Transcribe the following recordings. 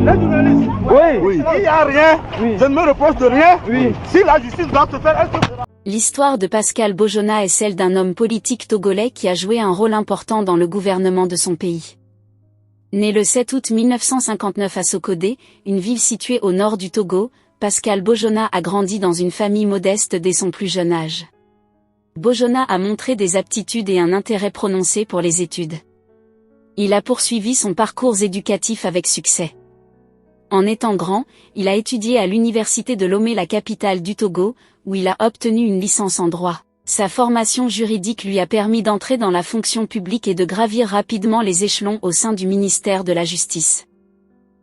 Les journalistes. Oui. Il n'y a rien. Oui. Je ne me reproche de rien. Oui. Si la justice doit se faire, elle se fera. L'histoire de Pascal Bojona est celle d'un homme politique togolais qui a joué un rôle important dans le gouvernement de son pays. Né le 7 août 1959 à Sokodé, une ville située au nord du Togo, Pascal Bojona a grandi dans une famille modeste dès son plus jeune âge. Bojona a montré des aptitudes et un intérêt prononcé pour les études. Il a poursuivi son parcours éducatif avec succès. En étant grand, il a étudié à l'université de Lomé, la capitale du Togo, où il a obtenu une licence en droit. Sa formation juridique lui a permis d'entrer dans la fonction publique et de gravir rapidement les échelons au sein du ministère de la Justice.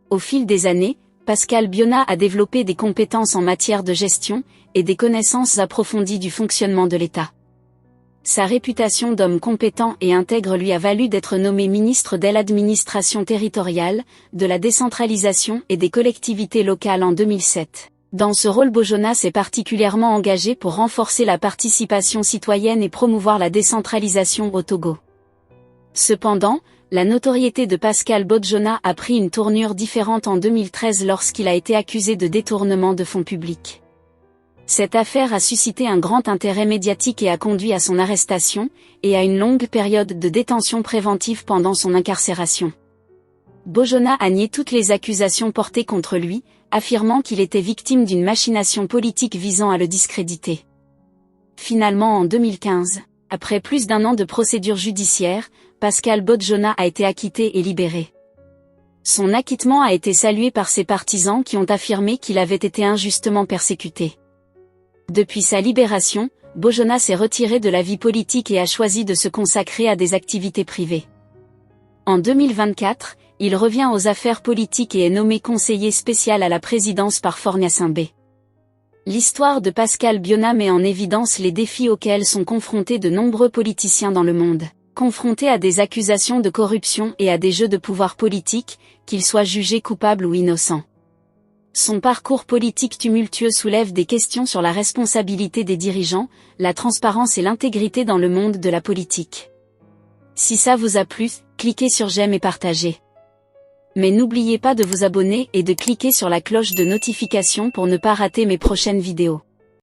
Au fil des années, Pascal Bojona a développé des compétences en matière de gestion et des connaissances approfondies du fonctionnement de l'État. Sa réputation d'homme compétent et intègre lui a valu d'être nommé ministre de l'administration territoriale, de la décentralisation et des collectivités locales en 2007. Dans ce rôle, Bojona s'est particulièrement engagé pour renforcer la participation citoyenne et promouvoir la décentralisation au Togo. Cependant, la notoriété de Pascal Bojona a pris une tournure différente en 2013 lorsqu'il a été accusé de détournement de fonds publics. Cette affaire a suscité un grand intérêt médiatique et a conduit à son arrestation, et à une longue période de détention préventive pendant son incarcération. Bojona a nié toutes les accusations portées contre lui, affirmant qu'il était victime d'une machination politique visant à le discréditer. Finalement en 2015, après plus d'1 an de procédure judiciaire, Pascal Bojona a été acquitté et libéré. Son acquittement a été salué par ses partisans qui ont affirmé qu'il avait été injustement persécuté. Depuis sa libération, Bojona s'est retiré de la vie politique et a choisi de se consacrer à des activités privées. En 2024, il revient aux affaires politiques et est nommé conseiller spécial à la présidence par Faure Gnassingbé. L'histoire de Pascal Bojona met en évidence les défis auxquels sont confrontés de nombreux politiciens dans le monde, confrontés à des accusations de corruption et à des jeux de pouvoir politique, qu'ils soient jugés coupables ou innocents. Son parcours politique tumultueux soulève des questions sur la responsabilité des dirigeants, la transparence et l'intégrité dans le monde de la politique. Si ça vous a plu, cliquez sur j'aime et partagez. Mais n'oubliez pas de vous abonner et de cliquer sur la cloche de notification pour ne pas rater mes prochaines vidéos.